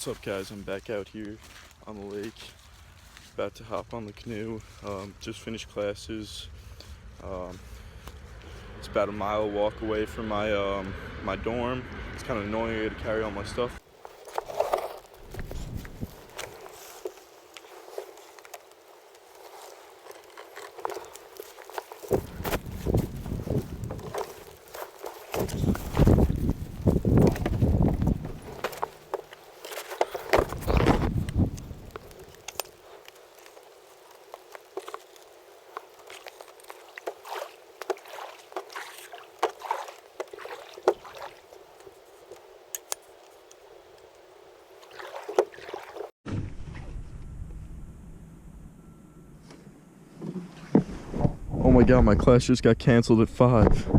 What's up, guys? I'm back out here on the lake, about to hop on the canoe. Just finished classes. Um, it's about a mile walk away from my dorm. It's kind of annoying. I got to carry all my stuff. Oh my god, my class just got canceled at 5.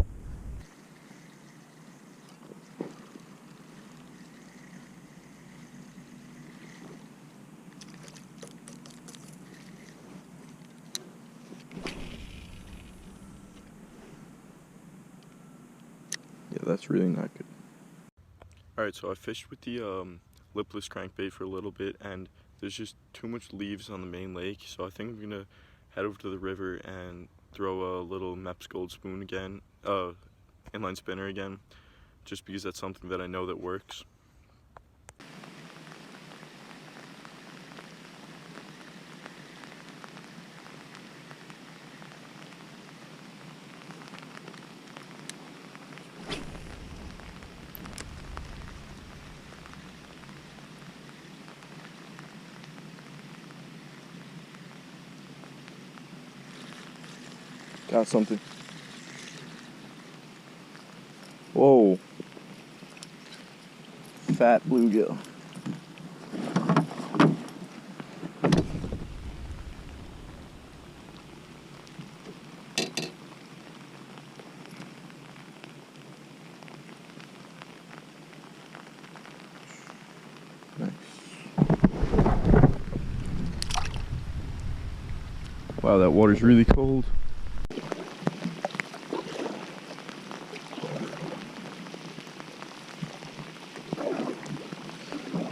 Yeah, that's really not good. Alright, so I fished with the lipless crankbait for a little bit, and there's just too much leaves on the main lake, so I think I'm gonna head over to the river and throw a little Mepps Gold Spoon again, inline spinner again, just because that's something that I know that works. Got something. Whoa. Fat bluegill. Nice. Wow, that water's really cold.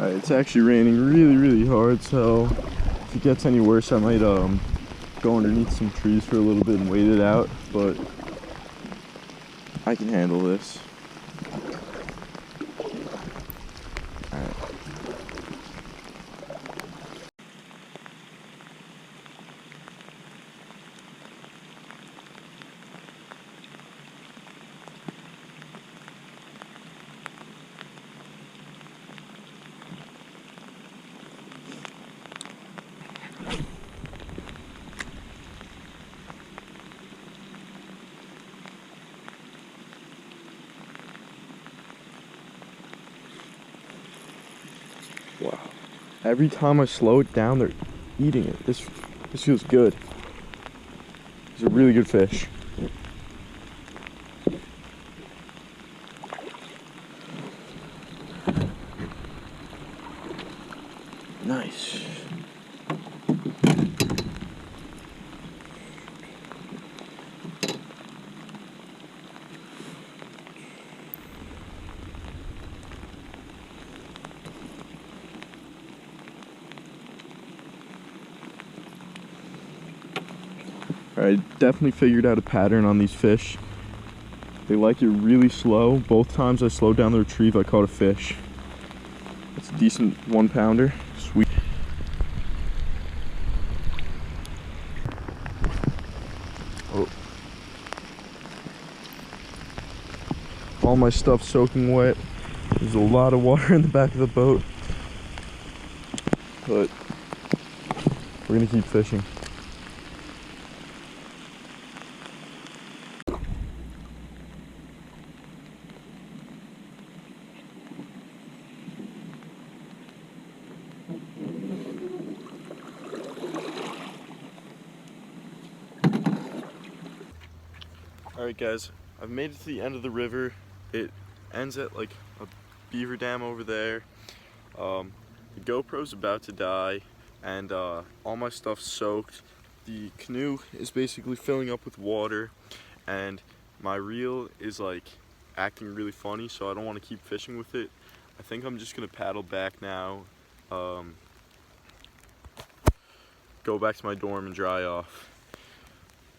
It's actually raining really hard, so if it gets any worse I might go underneath some trees for a little bit and wait it out, but I can handle this. Alright. Wow. Every time I slow it down, they're eating it. This feels good. It's a really good fish. Nice. I definitely figured out a pattern on these fish. They like it really slow. Both times I slowed down the retrieve, I caught a fish. It's a decent 1-pounder. Sweet. Oh. All my stuff soaking wet. There's a lot of water in the back of the boat. But we're gonna keep fishing. Alright guys, I've made it to the end of the river. It ends at like a beaver dam over there. The GoPro's about to die and all my stuff's soaked. The canoe is basically filling up with water and my reel is like acting really funny, so I don't want to keep fishing with it. I think I'm just gonna paddle back now go back to my dorm and dry off.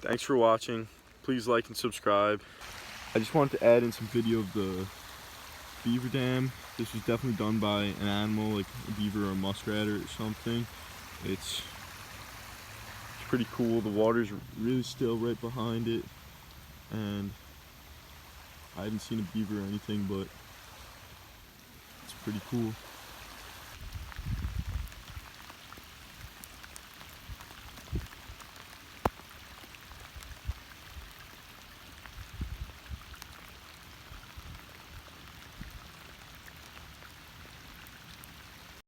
Thanks for watching. Please like and subscribe. I just wanted to add in some video of the beaver dam. This was definitely done by an animal, like a beaver or a muskrat or something. It's pretty cool. The water's really still right behind it, and I haven't seen a beaver or anything, but it's pretty cool.